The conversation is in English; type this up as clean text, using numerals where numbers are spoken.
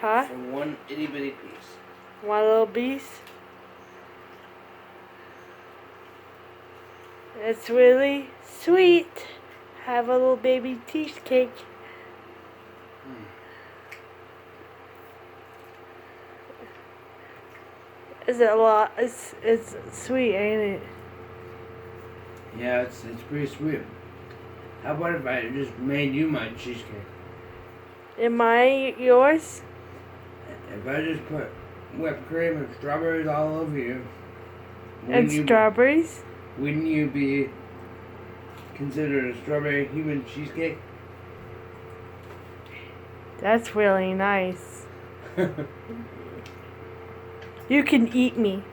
Huh? For one itty bitty piece. One little piece? It's really sweet. Have a little baby cheesecake. Is it a lot? It's sweet, ain't it? Yeah, it's pretty sweet. How about if I just made you my cheesecake? Am I yours? If I just put whipped cream and strawberries all over you, And strawberries? Wouldn't you be considered a strawberry human cheesecake? That's really nice. You can eat me.